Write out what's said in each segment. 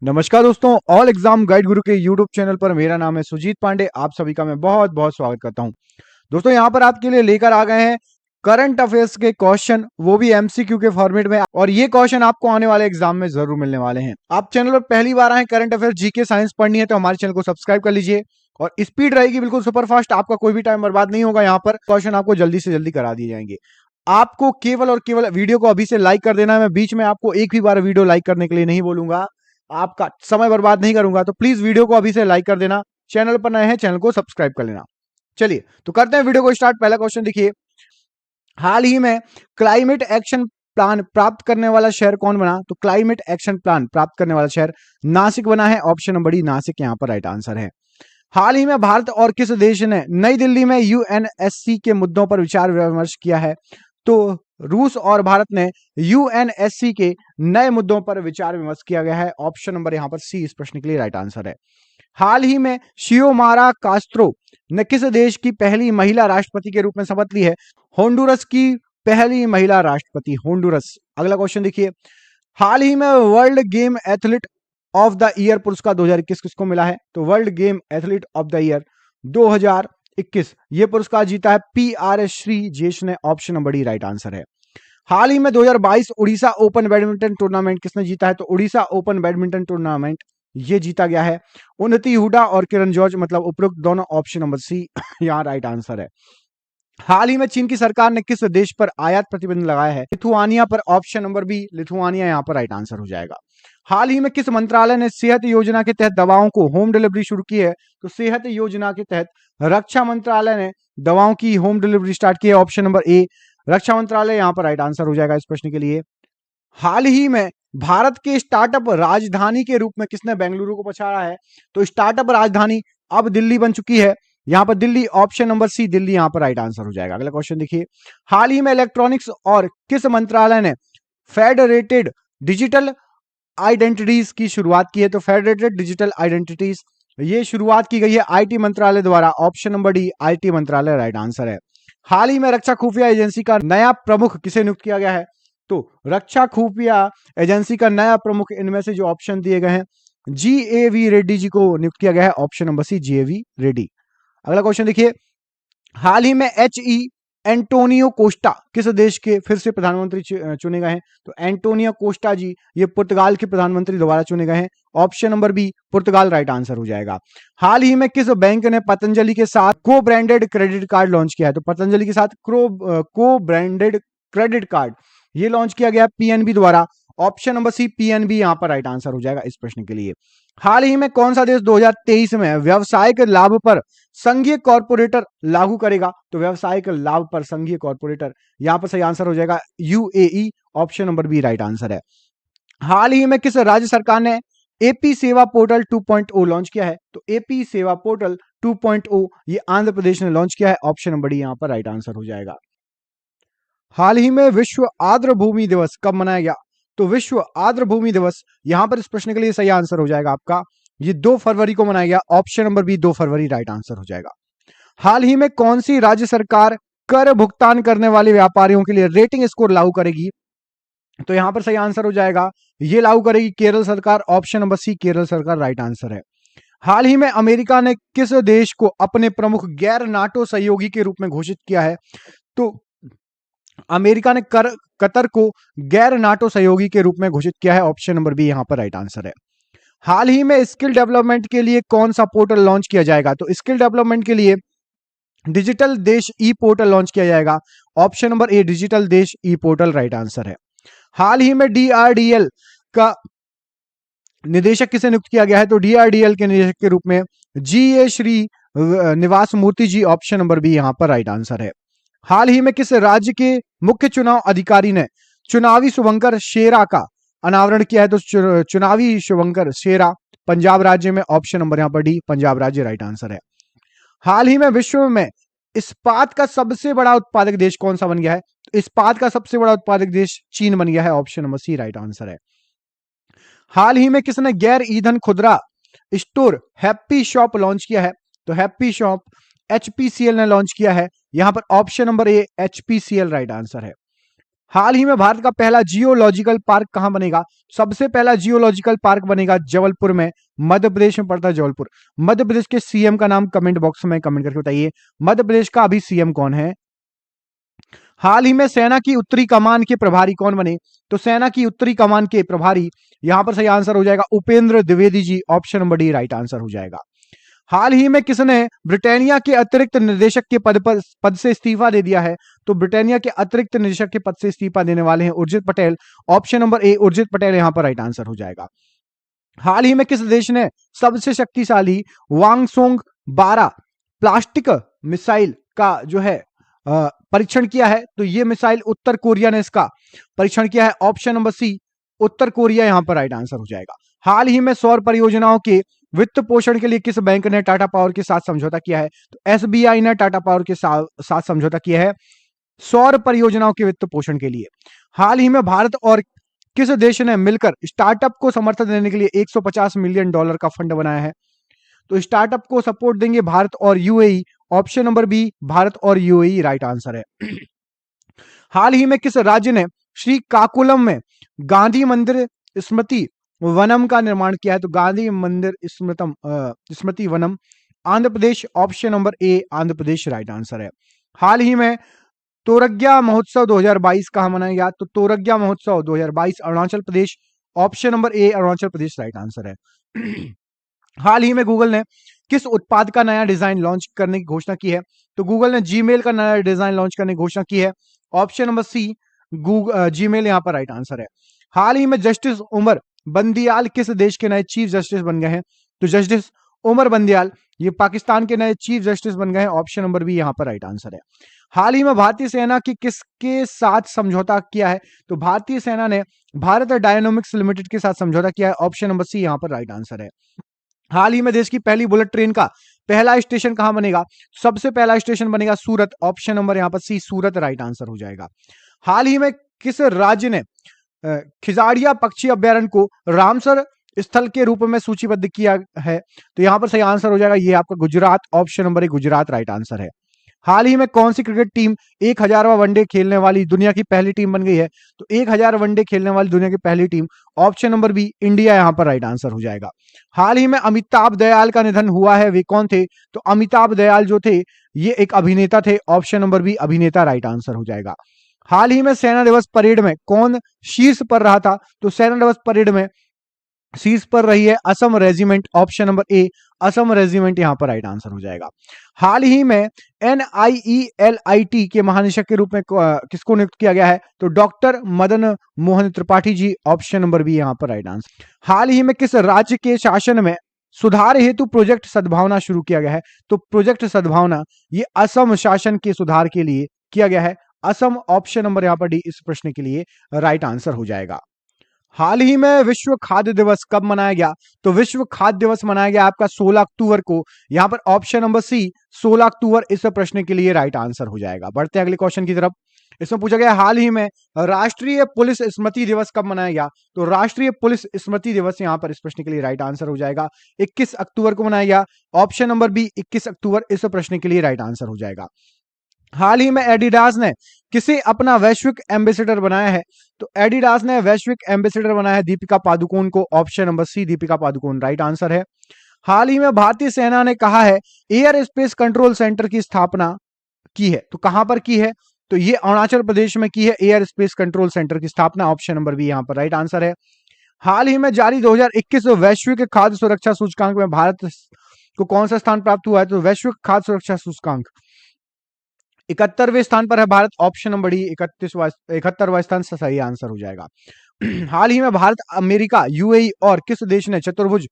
नमस्कार दोस्तों, all exam guide गुरु के यूट्यूब चैनल पर मेरा नाम है सुजीत पांडे। आप सभी का मैं बहुत बहुत स्वागत करता हूं। दोस्तों यहां पर आपके लिए लेकर आ गए हैं करंट अफेयर्स के क्वेश्चन, वो भी एमसीक्यू के फॉर्मेट में। और ये क्वेश्चन आपको आने वाले एग्जाम में जरूर मिलने वाले हैं। आप चैनल पर पहली बार आए, करंट अफेयर्स जीके साइंस पढ़नी है तो हमारे चैनल को सब्सक्राइब कर लीजिए। और स्पीड रहेगी बिल्कुल सुपर फास्ट, आपका कोई भी टाइम बर्बाद नहीं होगा। यहाँ पर क्वेश्चन आपको जल्दी से जल्दी करा दिए जाएंगे। आपको केवल और केवल वीडियो को अभी से लाइक कर देना है। मैं बीच में आपको एक भी बार वीडियो लाइक करने के लिए नहीं बोलूंगा, आपका समय बर्बाद नहीं करूंगा। तो प्लीज वीडियो को अभी से लाइक कर देना। चैनल पर नए हैं, चैनल को सब्सक्राइब कर लेना। चलिए तो करते हैं वीडियो को स्टार्ट। पहला क्वेश्चन देखिए, हाल ही में क्लाइमेट एक्शन प्लान प्राप्त करने वाला शहर कौन बना? तो क्लाइमेट एक्शन प्लान प्राप्त करने वाला शहर नासिक बना है। ऑप्शन नंबर डी नासिक यहाँ पर राइट आंसर है। हाल ही में भारत और किस देश ने नई दिल्ली में यूएनएससी के मुद्दों पर विचार विमर्श किया है? तो रूस और भारत ने यूएनएससी के नए मुद्दों पर विचार विमर्श किया गया है। ऑप्शन नंबर यहां पर सी इस प्रश्न के लिए राइट आंसर है। हाल ही में शियोमारा कास्त्रो ने किस देश की पहली महिला राष्ट्रपति के रूप में शपथ ली है? होंडुरस की पहली महिला राष्ट्रपति, होंडुरस। अगला क्वेश्चन देखिए, हाल ही में world game athlete of the year पुरस्कार 2021 किसको मिला है? तो world game athlete of the year 2021 ये पुरस्कार जीता है पीआरएस श्री जेश ने। Option number D right answer है। हाल ही में 2022 उड़ीसा ओपन बैडमिंटन टूर्नामेंट किसने जीता है? तो उड़ीसा ओपन बैडमिंटन टूर्नामेंट ये जीता गया है उन्नति हुडा और किरण जॉर्ज, मतलब उपरोक्त दोनों। ऑप्शन नंबर सी यहां राइट आंसर है। हाल ही में चीन की सरकार ने किस देश पर आयात प्रतिबंध लगाया है? लिथुआनिया पर। ऑप्शन नंबर बी लिथुआनिया यहां पर राइट आंसर हो जाएगा। हाल ही में किस मंत्रालय ने सेहत योजना के तहत दवाओं को होम डिलीवरी शुरू की है? तो सेहत योजना के तहत रक्षा मंत्रालय ने दवाओं की होम डिलीवरी स्टार्ट की है। ऑप्शन नंबर ए रक्षा मंत्रालय यहां पर राइट आंसर हो जाएगा इस प्रश्न के लिए। हाल ही में भारत के स्टार्टअप राजधानी के रूप में किसने बेंगलुरु को पछाड़ा है? तो स्टार्टअप राजधानी अब दिल्ली बन चुकी है, यहां पर Delhi. Option number C Delhi यहां पर राइट आंसर हो जाएगा। अगला क्वेश्चन देखिए, हाल ही में इलेक्ट्रॉनिक्स और किस मंत्रालय ने फेडरेटेड डिजिटल आइडेंटिटीज की शुरुआत की है? तो फेडरेटेड डिजिटल आइडेंटिटीज ये शुरुआत की गई है आईटी मंत्रालय द्वारा। ऑप्शन नंबर डी आईटी मंत्रालय राइट आंसर है। हाल ही में रक्षा खुफिया एजेंसी का नया प्रमुख किसे नियुक्त किया गया है? तो रक्षा खुफिया एजेंसी का नया प्रमुख इनमें से जो ऑप्शन दिए गए हैं, जीएवी रेड्डी जी को नियुक्त किया गया है। Option number C G A V Reddy. अगला क्वेश्चन देखिए, हाल ही में एंटोनियो कोस्टा किस देश के फिर से प्रधानमंत्री चुने गए हैं? तो एंटोनियो कोस्टा जी ये पुर्तगाल के प्रधानमंत्री दोबारा चुने गए हैं। ऑप्शन नंबर बी पुर्तगाल राइट आंसर हो जाएगा। हाल ही में किस बैंक ने पतंजलि के साथ को ब्रांडेड क्रेडिट कार्ड लॉन्च किया है? तो पतंजलि के साथ को ब्रांडेड क्रेडिट कार्ड ये लॉन्च किया गया पीएनबी द्वारा। ऑप्शन नंबर सी पीएनबी यहां पर राइट आंसर हो जाएगा इस प्रश्न के लिए। हाल ही में कौन सा देश 2023 में व्यवसायिक लाभ पर संघीय कॉर्पोरेटर लागू करेगा? तो व्यवसायिक लाभ पर संघीय कॉर्पोरेटर यहां पर सही आंसर हो जाएगा UAE. Option number B right answer है। हाल ही में किस राज्य सरकार ने एपी सेवा पोर्टल 2.0 लॉन्च किया है? तो एपी सेवा पोर्टल 2.0 ये आंध्र प्रदेश ने लॉन्च किया है। ऑप्शन नंबर डी यहां पर राइट आंसर हो जाएगा। हाल ही में विश्व आर्द्र भूमि दिवस कब मनाया गया? तो विश्व आर्द्र भूमि दिवस यहां पर इस प्रश्न के लिए सही आंसर हो जाएगा आपका, ये 2 फरवरी को मनाया गया। ऑप्शन नंबर बी 2 फरवरी राइट आंसर हो जाएगा। हाल ही में कौन सी राज्य सरकार कर भुगतान करने वाले व्यापारियों के लिए रेटिंग स्कोर लागू करेगी? तो यहां पर सही आंसर हो जाएगा, ये लागू करेगी केरल सरकार। ऑप्शन नंबर सी केरल सरकार राइट आंसर है। हाल ही में अमेरिका ने किस देश को अपने प्रमुख गैर नाटो सहयोगी के रूप में घोषित किया है? तो अमेरिका ने कतर को गैर नाटो सहयोगी के रूप में घोषित किया है। ऑप्शन नंबर बी यहां पर राइट आंसर है। हाल ही में स्किल डेवलपमेंट के लिए कौन सा पोर्टल लॉन्च किया जाएगा? तो स्किल डेवलपमेंट के लिए डिजिटल देश ई पोर्टल लॉन्च किया जाएगा। ऑप्शन नंबर ए डिजिटल देश ई पोर्टल राइट आंसर है। हाल ही में डीआरडीएल का निदेशक किसे नियुक्त किया गया है? तो डीआरडीएल के निदेशक के रूप में जीए श्री निवास मूर्ति जी। ऑप्शन नंबर बी यहां पर राइट आंसर है। हाल ही में किस राज्य के मुख्य चुनाव अधिकारी ने चुनावी शुभंकर शेरा का अनावरण किया है? तो चुनावी शुभंकर शेरा पंजाब राज्य में। ऑप्शन नंबर यहां पर डी पंजाब राज्य राइट आंसर है। हाल ही में विश्व में इस्पात का सबसे बड़ा उत्पादक देश कौन सा बन गया है? इस्पात का सबसे बड़ा उत्पादक देश चीन बन गया है। Option number C right answer है। हाल ही में किसने गैर ईंधन खुदरा स्टोर हैप्पी शॉप लॉन्च किया है? तो हैप्पी शॉप एचपीसीएल ने लॉन्च किया है। यहां पर ऑप्शन नंबर ए एचपीसीएल राइट आंसर है। हाल ही में भारत का पहला जियोलॉजिकल पार्क कहां बनेगा? सबसे पहला जियोलॉजिकल पार्क बनेगा जबलपुर में, मध्य प्रदेश में पड़ता है जबलपुर। मध्य प्रदेश के सीएम का नाम कमेंट बॉक्स में कमेंट करके बताइए, मध्य प्रदेश का अभी सीएम कौन है? हाल ही में सेना की उत्तरी कमान के प्रभारी कौन बने? तो सेना की उत्तरी कमान के प्रभारी, यहां पर सही आंसर हो जाएगा Upendra Dwivedi ji, option number D right answer हो जाएगा। हाल ही में किसने ब्रिटानिया के अतिरिक्त निर्देशक के पद से इस्तीफा दे दिया है? तो ब्रिटानिया के अतिरिक्त निर्देशक के पद से इस्तीफा देने वाले हैं उर्जित पटेल, ऑप्शन नंबर ए उर्जित पटेल यहां पर राइट आंसर हो जाएगा। हाल ही में किस देश ने सबसे शक्तिशाली वांगसोंग 12 प्लास्टिक मिसाइल का जो है परीक्षण किया है? तो यह मिसाइल उत्तर कोरिया ने इसका परीक्षण किया है, ऑप्शन नंबर सी उत्तर कोरिया यहां पर राइट आंसर हो जाएगा। हाल ही में सौर परियोजनाओं के वित्त पोषण के लिए किस बैंक ने टाटा पावर के साथ समझौता किया है? तो एसबीआई ने टाटा पावर के साथ समझौता किया है सौर परियोजनाओं के वित्त पोषण के लिए। हाल ही में भारत और किस देश ने मिलकर स्टार्टअप को समर्थन देने के लिए $150 मिलियन का फंड बनाया है? तो स्टार्टअप को सपोर्ट देंगे भारत और UAE, option number B Bharat और यूएई राइट आंसर है। हाल ही में किस राज्य ने श्रीकाकुलम में गांधी मंदिर स्मृति वनम का निर्माण किया है? तो Gandhi Mandir Smriti Vanam Andhra Pradesh, option number A Andhra Pradesh right answer है। हाल ही में तोरग्या महोत्सव 2022 कहां मनाया गया? तो Torgya Mahotsav 2022 Arunachal Pradesh, option number A Arunachal Pradesh right answer है। हाल ही में गूगल ने किस उत्पाद का नया डिजाइन लॉन्च करने की घोषणा की है? तो गूगल ने जीमेल का नया डिजाइन लॉन्च करने की घोषणा की है, ऑप्शन नंबर सी जीमेल यहां पर राइट आंसर है। हाल ही में जस्टिस उमर बंदियाल किस देश के नए चीफ जस्टिस बन गए हैं? तो जस्टिस उमर बंदियाल ये पाकिस्तान के नए चीफ जस्टिस बन गए हैं, ऑप्शन नंबर बी यहां पर राइट आंसर है। हाल ही में भारतीय सेना की किसके साथ समझौता किया है? तो भारतीय सेना ने भारत डायनामिक्स लिमिटेड के साथ समझौता किया है, ऑप्शन नंबर सी यहां पर राइट आंसर है। हाल ही में देश की पहली बुलेट ट्रेन का पहला स्टेशन कहां बनेगा? सबसे पहला स्टेशन बनेगा सूरत, ऑप्शन नंबर यहां पर सी सूरत राइट आंसर हो जाएगा। हाल ही में किस राज्य ने खिजाड़िया पक्षी अभ्यारण्य को रामसर स्थल के रूप में सूचीबद्ध किया है? तो यहां पर सही आंसर हो जाएगा ये आपका गुजरात, ऑप्शन नंबर ए गुजरात राइट आंसर है। हाल ही में कौन सी क्रिकेट टीम 1000वां वनडे खेलने वाली दुनिया की पहली टीम बन गई है? तो 1000 वनडे खेलने वाली दुनिया की पहली team, option number B India यहां पर राइट आंसर हो जाएगा। हाल ही में अमिताभ दयाल का निधन हुआ है, वे कौन थे? तो अमिताभ दयाल जो थे ये एक अभिनेता थे, ऑप्शन नंबर बी अभिनेता राइट आंसर हो जाएगा। हाल ही में सेना दिवस परेड में कौन शीर्ष पर रहा था? तो सेना दिवस परेड में शीर्ष पर रही है असम रेजिमेंट, ऑप्शन नंबर ए असम रेजिमेंट यहां पर राइट आंसर हो जाएगा। हाल ही में NIELIT के महानिदेशक के रूप में किसको नियुक्त किया गया है? तो doctor Madan Mohan Tripathi ji, option number B यहां पर राइट आंसर। हाल ही में किस राज्य के शासन में सुधार हेतु प्रोजेक्ट सद्भावना शुरू किया गया है? तो प्रोजेक्ट सद्भावना ये असम शासन के सुधार के लिए किया गया है, असम, ऑप्शन नंबर यहां पर डी इस प्रश्न के लिए राइट आंसर हो जाएगा। हाल ही में विश्व खाद्य दिवस कब मनाया गया? तो विश्व खाद्य दिवस मनाया गया आपका 16 अक्टूबर को, यहां पर ऑप्शन नंबर सी 16 अक्टूबर इस प्रश्न के लिए राइट आंसर हो जाएगा। बढ़ते हैं अगले क्वेश्चन की तरफ। इसमें पूछा गया हाल ही में राष्ट्रीय पुलिस स्मृति दिवस कब मनाया गया? तो राष्ट्रीय पुलिस स्मृति दिवस यहां पर इस प्रश्न के लिए राइट आंसर हो जाएगा 21 अक्टूबर को मनाया गया, ऑप्शन नंबर बी 21 अक्टूबर इस प्रश्न के लिए राइट आंसर हो जाएगा। हाल ही में एडिडास ने किसे अपना वैश्विक एम्बेसडर बनाया है? तो एडिडास ने वैश्विक एम्बेसडर बनाया है दीपिका पादुकोण को, option number C Deepika Padukone right answer है। हाल ही में भारतीय सेना ने कहा है एयर स्पेस कंट्रोल सेंटर की स्थापना की है, तो कहां पर की है? तो ये अरुणाचल प्रदेश में की है एयर स्पेस कंट्रोल सेंटर की स्थापना, ऑप्शन नंबर बी यहां पर राइट आंसर है। हाल ही में जारी 2021 वैश्विक खाद्य सुरक्षा सूचकांक में भारत को कौन सा स्थान प्राप्त हुआ है? तो वैश्विक खाद्य सुरक्षा सूचकांक 71वें स्थान पर है भारत, ऑप्शन नंबर डी 71वां स्थान सही आंसर हो जाएगा। हाल ही में भारत, अमेरिका, यूएई और किस देश ने चतुर्भुज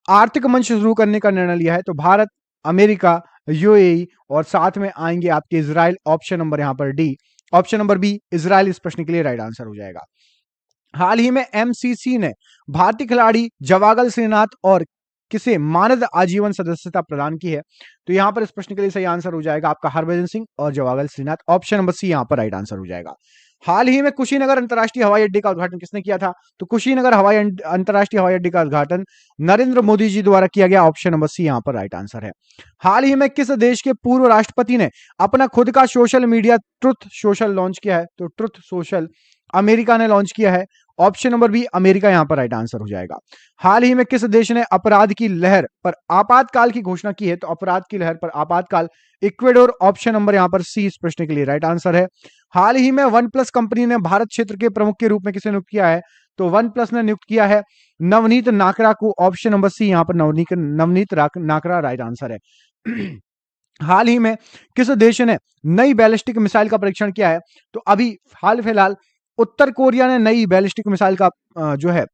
आर्थिक मंच शुरू करने का निर्णय लिया है? तो भारत, अमेरिका, यूएई और साथ में आएंगे आपके इजराइल, ऑप्शन नंबर यहां पर D, option number B Israel इस प्रश्न के लिए राइट आंसर हो जाएगा। हाल ही में एमसीसी ने भारतीय खिलाड़ी जवागल श्रीनाथ और किसे मानद आजीवन सदस्यता प्रदान की है? तो यहां पर इस प्रश्न के लिए सही आंसर हो जाएगा आपका हरभजन सिंह और Javagal Srinath, option number C यहां पर राइट आंसर हो जाएगा। हाल ही में कुशीनगर अंतर्राष्ट्रीय हवाई अड्डे का उद्घाटन किसने किया था? तो कुशीनगर अंतर्राष्ट्रीय हवाई अड्डे का उद्घाटन नरेंद्र मोदी जी द्वारा किया गया। ऑप्शन नंबर सी यहां पर राइट आंसर है। हाल ही में किस देश के पूर्व राष्ट्रपति ने अपना खुद का social media truth social launch किया है? तो ट्रुथ सोशल अमेरिका ने लॉन्च किया है। ऑप्शन नंबर बी अमेरिका यहां पर राइट आंसर हो जाएगा। हाल ही में किस देश ने अपराध की लहर पर आपातकाल की घोषणा की है? तो अपराध की लहर पर आपातकाल इक्वेडोर। ऑप्शन नंबर यहां पर सी इस प्रश्न के लिए राइट आंसर है। हाल ही में वन प्लस कंपनी ने भारत क्षेत्र के प्रमुख के रूप में किसे नियुक्त किया है? तो वन प्लस ने नियुक्त किया है नवनीत नाकरा को। ऑप्शन नंबर सी यहां पर नवनीत नाकरा राइट आंसर है। हाल ही में किस देश ने नई बैलिस्टिक मिसाइल का परीक्षण किया है? तो अभी हाल फिलहाल उत्तर कोरिया ने नई बैलिस्टिक मिसाइल का जो है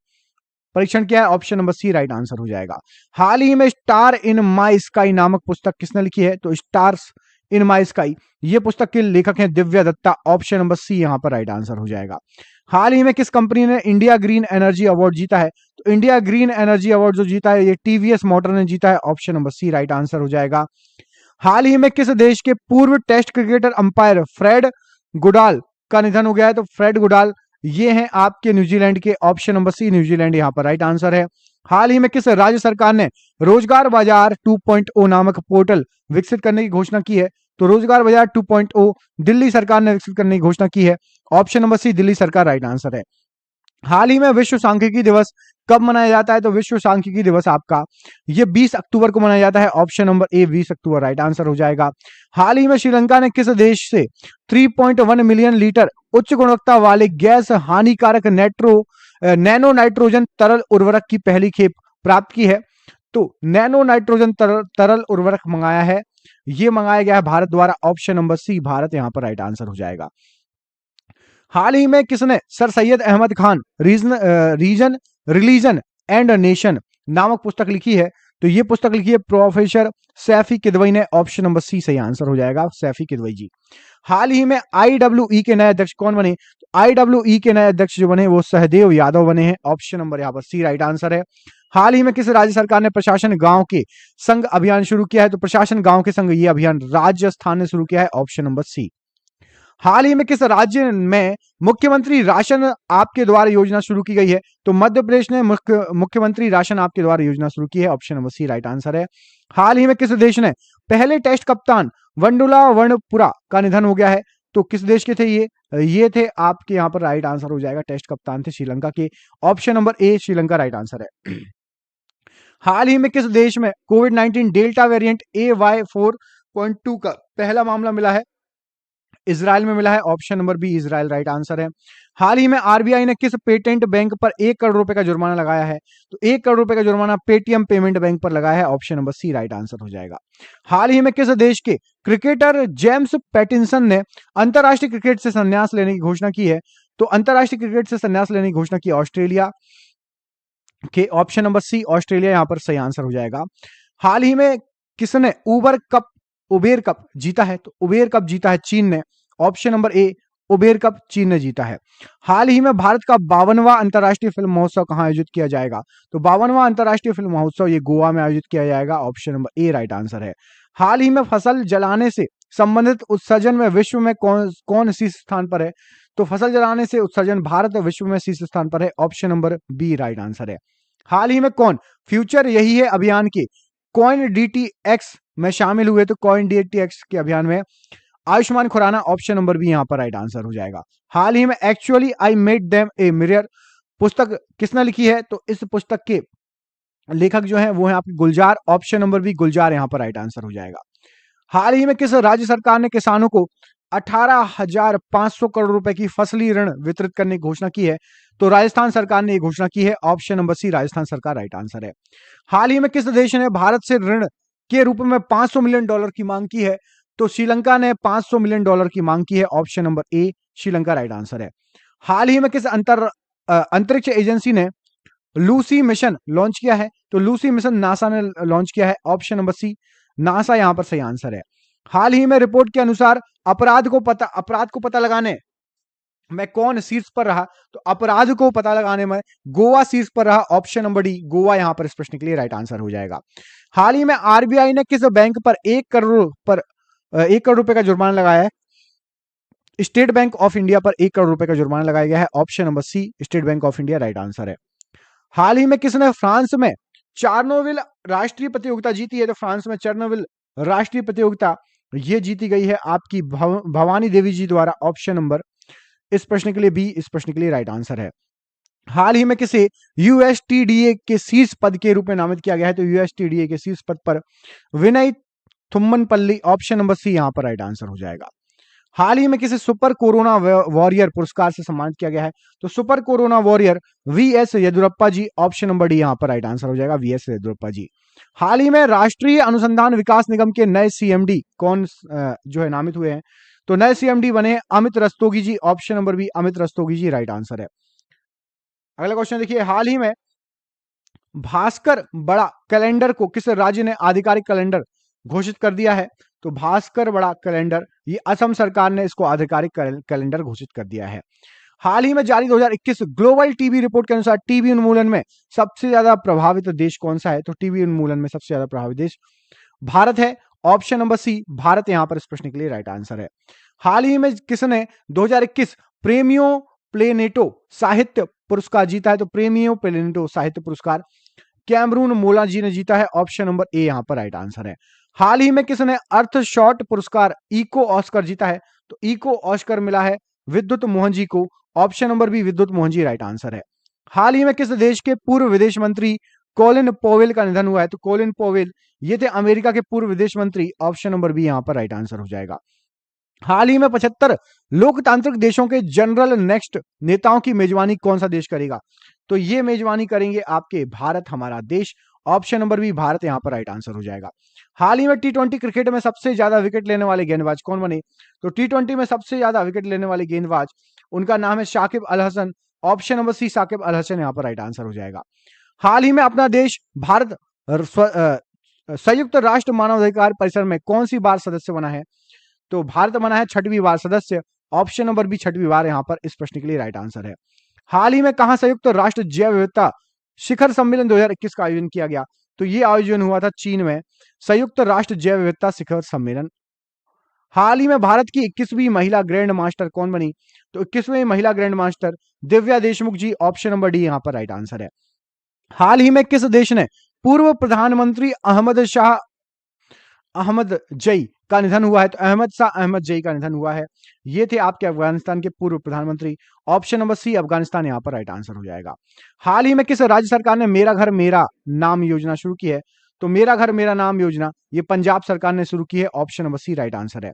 परीक्षण किया है। Option number C right answer हो जाएगा। हाल ही में स्टार इन माई स्काई नामक पुस्तक किसने लिखी है? तो स्टार्स इन माई स्काई ये पुस्तक के लेखक हैं Divya Dutta. Option number C यहां पर राइट आंसर हो जाएगा। हाल ही में किस कंपनी ने इंडिया ग्रीन एनर्जी अवार्ड जीता है? तो इंडिया ग्रीन एनर्जी अवार्ड जो जीता है ये टीवीएस मोटर ने जीता है। Option number C right answer हो जाएगा। हाल ही में किस देश के पूर्व test cricketer umpire Fred Goodall का निधन हो गया है? तो फ्रेड गुडाल ये हैं आपके न्यूजीलैंड के। ऑप्शन नंबर सी न्यूजीलैंड यहां पर राइट आंसर है। हाल ही में किस राज्य सरकार ने रोजगार बाजार 2.0 नामक पोर्टल विकसित करने की घोषणा की है? तो रोजगार बाजार 2.0 दिल्ली सरकार ने विकसित करने की घोषणा की है। ऑप्शन नंबर सी दिल्ली सरकार राइट आंसर है। हाल ही में विश्व सांख्यिकी दिवस कब मनाया जाता है? तो विश्व सांख्यिकी दिवस आपका ये 20 अक्टूबर को मनाया जाता है। ऑप्शन नंबर ए 20 अक्टूबर राइट आंसर हो जाएगा। हाल ही में श्रीलंका ने किस देश से 3.1 मिलियन लीटर उच्च गुणवत्ता वाले गैस हानिकारक नैनो नाइट्रोजन तरल उर्वरक की पहली खेप प्राप्त की है? तो नैनो नाइट्रोजन तरल उर्वरक मंगाया है, ये मंगाया गया है भारत द्वारा। ऑप्शन नंबर सी भारत यहां पर राइट आंसर हो जाएगा। हाल ही में किसने Sir Syed Ahmad Khan reason religion and nation नामक पुस्तक लिखी है? तो ये पुस्तक लिखी है प्रोफेसर सैफी किदवई ने। ऑप्शन नंबर सी सही आंसर हो जाएगा, सैफी किदवई जी। हाल ही में IEE के नए अध्यक्ष कौन बने? तो IEE के नए अध्यक्ष जो बने वो सहदेव यादव बने हैं। ऑप्शन नंबर यहां पर सी राइट आंसर है। हाल ही में किस राज्य सरकार ने प्रशासन गांव के संघ अभियान शुरू किया है? तो प्रशासन गांव के संघ ये अभियान राजस्थान ने शुरू किया है। ऑप्शन नंबर सी। हाल ही में किस राज्य में मुख्यमंत्री राशन आपके द्वारा योजना शुरू की गई है? तो मध्य प्रदेश ने मुख्यमंत्री राशन आपके द्वारा योजना शुरू की है। Option number C right answer है। हाल ही में किस देश ने पहले टेस्ट कप्तान वंडुला वर्णपुरा का निधन हो गया है? तो किस देश के थे ये थे आपके यहां पर राइट आंसर हो जाएगा। टेस्ट कप्तान थे श्रीलंका के। ऑप्शन नंबर ए श्रीलंका राइट आंसर है। हाल ही में किस देश में कोविड-19 डेल्टा वेरिएंट AY4.2 का पहला मामला मिला है? इजराइल में मिला है। Option number B Israel right answer है। हाल ही में आरबीआई ने किस पेटेंट बैंक पर 1 करोड़ रुपए का जुर्माना लगाया है? तो 1 करोड़ रुपए का जुर्माना पेटीएम पेमेंट बैंक पर लगाया है। Option number C right answer हो जाएगा। हाल ही में किस देश के क्रिकेटर जेम्स पैटिंसन ने अंतरराष्ट्रीय क्रिकेट से संन्यास लेने की घोषणा की है? तो अंतरराष्ट्रीय क्रिकेट से संन्यास लेने की घोषणा की ऑस्ट्रेलिया के। ऑप्शन नंबर सी ऑस्ट्रेलिया यहां पर सही आंसर हो जाएगा। हाल ही में किसने उबेर कप जीता है? तो उबेर कप जीता है चीन ने। ऑप्शन नंबर ए उबेर कप चीन ने जीता है। हाल ही में भारत का 52वां अंतरराष्ट्रीय फिल्म महोत्सव कहां आयोजित किया जाएगा? तो 52वां अंतरराष्ट्रीय फिल्म महोत्सव ये गोवा में आयोजित किया जाएगा। ऑप्शन नंबर ए राइट आंसर है। हाल ही में फसल जलाने से संबंधित उत्सर्जन में विश्व में कौन शीर्ष स्थान पर है? तो फसल जलाने से उत्सर्जन भारत विश्व में शीर्ष स्थान पर है। Option number B right answer है। हाल ही में कौन फ्यूचर यही है अभियान के कॉइन DTX में शामिल हुए? तो कॉइन DTX के अभियान में Ayushmann Khurrana. Option number B यहां पर राइट आंसर हो जाएगा। हाल ही में actually I made them a mirror पुस्तक किसने लिखी है? तो इस पुस्तक के लेखक जो है वो है आपके गुलजार। ऑप्शन नंबर बी गुलजार यहां पर राइट आंसर हो जाएगा। हाल ही में किस राज्य सरकार ने किसानों को 18,500 करोड़ रुपए की फसली ऋण वितरित करने की घोषणा की है? तो राजस्थान सरकार ने यह घोषणा की है। ऑप्शन नंबर सी राजस्थान सरकार राइट आंसर है। हाल ही में किस देश ने भारत से ऋण के रूप में $500 मिलियन की मांग की है? तो श्रीलंका ने $500 मिलियन की मांग की है। ऑप्शन नंबर ए श्रीलंका राइट आंसर है। हाल ही में किस अंतरिक्ष एजेंसी ने लूसी मिशन लॉन्च किया है? तो लूसी मिशन नासा ने लॉन्च किया है। ऑप्शन नंबर सी नासा यहां पर सही आंसर है। हाल ही में रिपोर्ट के अनुसार अपराध को पता लगाने में कौन शीर्ष पर रहा? तो अपराध को पता लगाने में गोवा शीर्ष पर रहा। ऑप्शन नंबर डी गोवा यहां पर इस प्रश्न के लिए राइट आंसर हो जाएगा। हाल ही में आरबीआई ने किस बैंक पर 1 करोड़ रुपए का जुर्माना लगाया है? स्टेट बैंक ऑफ इंडिया पर 1 करोड़ रुपए का जुर्माना लगाया गया है, option number C State Bank of India right answer है। हाल ही में किसने फ्रांस में चार्नोविल राष्ट्रीय प्रतियोगिता जीती है? तो फ्रांस में चार्नोविल राष्ट्रीय प्रतियोगिता ये जीती गई है आपकी भवानी देवी जी द्वारा, ऑप्शन नंबर इस प्रश्न के लिए बी इस प्रश्न के लिए राइट आंसर है। हाल ही में किसे यूएसटीडीए के शीर्ष पद के रूप में नामित किया गया है? तो यूएसटीडीए के शीर्ष पद पर विनय थुम्मनपल्ली, ऑप्शन नंबर सी यहां पर राइट आंसर हो जाएगा। हाल ही में किसे सुपर कोरोना वॉरियर पुरस्कार से सम्मानित किया गया है? तो super corona warrior VS Yediyurappa ji, option number D यहां पर राइट आंसर हो जाएगा, वीएस येदुरप्पा जी। हाल ही में राष्ट्रीय अनुसंधान विकास निगम के नए सीएमडी कौन जो है नामित हुए हैं? तो नए सीएमडी बने Amit Rastogi ji, option number B Amit Rastogi ji right answer है। अगला क्वेश्चन देखिए, हाल ही में भास्कर बड़ा कैलेंडर को किस राज्य ने आधिकारिक कैलेंडर घोषित कर दिया है? तो भास्कर बड़ा कैलेंडर ये असम सरकार ने इसको आधिकारिक कैलेंडर घोषित कर दिया है। हाल ही में जारी 2021 ग्लोबल टीबी रिपोर्ट के अनुसार टीबी उन्मूलन में सबसे ज्यादा प्रभावित देश कौन सा है? तो टीबी उन्मूलन में सबसे ज्यादा प्रभावित देश भारत है, ऑप्शन नंबर सी भारत यहां पर इस प्रश्न के लिए राइट आंसर है। हाल ही में किसने 2021 प्रेमियो प्लेनेटो साहित्य पुरस्कार जीता है? तो प्रेमियो प्लेनेटो साहित्य पुरस्कार कैमरून मोला जी ने जीता है, ऑप्शन नंबर ए यहां पर राइट आंसर है। हाल ही में किसने अर्थ शॉर्ट पुरस्कार इको ऑस्कर जीता है? तो इको ऑस्कर मिला है विद्युत मोहन जी को, ऑप्शन नंबर बी विद्युत मोहन जी राइट आंसर है। हाल ही में किस देश के पूर्व विदेश मंत्री कोलिन पोवेल का निधन हुआ है? तो कोलिन पोवेल ये थे अमेरिका के पूर्व विदेश मंत्री, ऑप्शन नंबर बी यहां पर राइट आंसर हो जाएगा। हाल ही में 75 लोकतांत्रिक देशों के जनरल नेक्स्ट नेताओं की मेजबानी कौन सा देश करेगा? तो ये मेजबानी करेंगे आपके भारत, हमारा देश, ऑप्शन नंबर बी भारत यहां पर राइट आंसर हो जाएगा। हाल ही में टी20 क्रिकेट में सबसे ज्यादा विकेट लेने वाले गेंदबाज कौन बने? तो टी20 में सबसे ज्यादा विकेट लेने वाले गेंदबाज उनका नाम है Shakib Al Hasan, option number C Shakib Al Hasan यहां पर राइट आंसर हो जाएगा। हाल ही में अपना देश भारत संयुक्त राष्ट्र मानवाधिकार परिषद में कौन सी बार सदस्य बना है? तो भारत बना है 6वीं बार सदस्य, ऑप्शन नंबर बी 6वीं बार यहां पर इस प्रश्न के लिए राइट आंसर है। हाल ही में कहां संयुक्त राष्ट्र जैव विविधता शिखर सम्मेलन 2021 का आयोजन किया गया? तो ये आयोजन हुआ था चीन में, संयुक्त राष्ट्र जैव विविधता शिखर सम्मेलन। हाल ही में भारत की 21वीं महिला ग्रैंड मास्टर कौन बनी? तो 21वीं महिला ग्रैंड मास्टर दिव्या देशमुख जी, ऑप्शन नंबर डी यहां पर राइट आंसर है। हाल ही में किस देश ने पूर्व प्रधानमंत्री अहमद जई का निधन हुआ है? तो अहमद शाह अहमद जई का निधन हुआ है, ये थे आपके अफगानिस्तान के पूर्व प्रधानमंत्री, ऑप्शन नंबर सी अफगानिस्तान यहां पर राइट आंसर हो जाएगा। हाल ही में किस राज्य सरकार ने मेरा घर मेरा नाम योजना शुरू की है? तो मेरा घर मेरा नाम योजना ये पंजाब सरकार ने शुरू की है, option number C right answer है।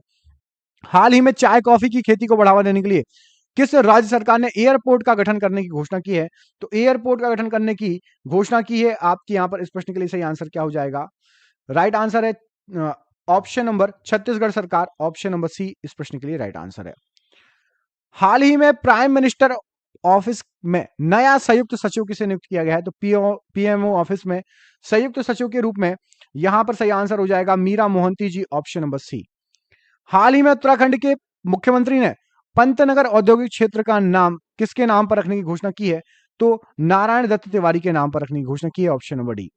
हाल ही में चाय कॉफी की खेती को बढ़ावा देने के लिए किस राज्य सरकार ने एयरपोर्ट का गठन करने की घोषणा की है? तो एयरपोर्ट का गठन करने की घोषणा की है आपकी यहां पर, इस प्रश्न के लिए सही आंसर क्या हो जाएगा? राइट आंसर है ऑप्शन नंबर छत्तीसगढ़ सरकार, ऑप्शन नंबर सी इस प्रश्न के लिए राइट आंसर है। हाल ही में प्राइम मिनिस्टर ऑफिस में नया संयुक्त सचिव किसे नियुक्त किया गया है? तो पीएमओ ऑफिस में संयुक्त सचिव के रूप में यहां पर सही आंसर हो जाएगा मीरा मोहंती जी, ऑप्शन नंबर सी। हाल ही में उत्तराखंड के मुख्यमंत्री ने पंतनगर औद्योगिक क्षेत्र का नाम किसके नाम पर रखने की घोषणा की है? तो नारायण दत्त तिवारी के नाम पर रखने की घोषणा की है, ऑप्शन नंबर डी।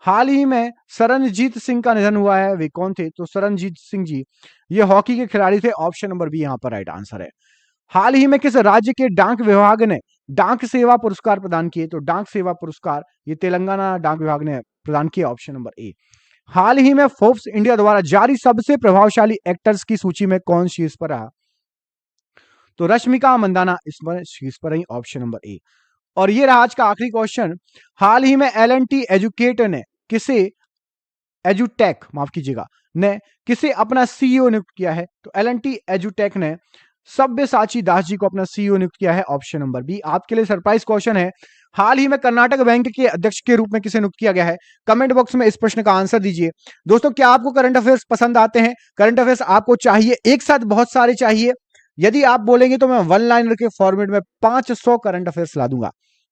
हाल ही में सरनजीत सिंह का निधन हुआ है, वे कौन थे? तो सरनजीत सिंह जी ये हॉकी के खिलाड़ी थे, ऑप्शन नंबर बी यहां पर राइट आंसर है। हाल ही में किस राज्य के डाक विभाग ने डाक सेवा पुरस्कार प्रदान किए? तो डाक सेवा पुरस्कार ये तेलंगाना डाक विभाग ने प्रदान किया, ऑप्शन नंबर ए। हाल ही में फोर्ब्स इंडिया द्वारा जारी सबसे प्रभावशाली एक्टर्स की सूची में कौन शीर्ष पर रहा? तो रश्मिका मंदाना इसमें शीर्ष पर रही, ऑप्शन नंबर ए। और ये रहा आज का आखिरी क्वेश्चन। हाल ही में L&T एजुकेट ने किसे एजुटेक माफ कीजिएगा ने किसे अपना सीईओ नियुक्त किया है? तो L&T एजुटेक ने सब्यसाची दास जी को अपना सीईओ नियुक्त किया है, ऑप्शन नंबर बी। आपके लिए सरप्राइज क्वेश्चन है, हाल ही में कर्नाटक बैंक के अध्यक्ष के रूप में किसे नियुक्त किया गया है? कमेंट बॉक्स में इस प्रश्न का आंसर दीजिए। दोस्तों क्या आपको करंट अफेयर्स पसंद आते हैं? करंट अफेयर्स आपको चाहिए एक साथ बहुत सारे चाहिए? यदि आप बोलेंगे तो मैं वन लाइनर के फॉर्मेट में 500 करंट अफेयर्स ला दूंगा।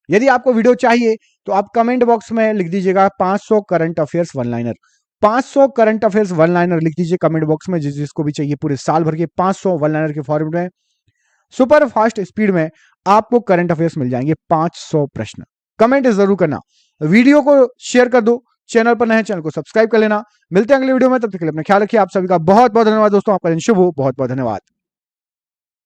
यदि आपको वीडियो चाहिए तो आप कमेंट बॉक्स में लिख दीजिएगा 500 current affairs one liner, 500 current affairs one liner लिख दीजिए कमेंट बॉक्स में, जिसको भी चाहिए पूरे साल भर के 500 वन लाइनर के फॉर्मेट में सुपर फास्ट स्पीड में आपको करंट अफेयर्स मिल जाएंगे। 500 प्रश्न कमेंट जरूर करना, वीडियो को शेयर कर दो, चैनल पर नए चैनल को सब्सक्राइब कर लेना। मिलते हैं अगले वीडियो में, तब तक के लिए अपना ख्याल रखिए। आप सभी का बहुत बहुत धन्यवाद दोस्तों, आपका दिन शुभ हो, बहुत बहुत धन्यवाद।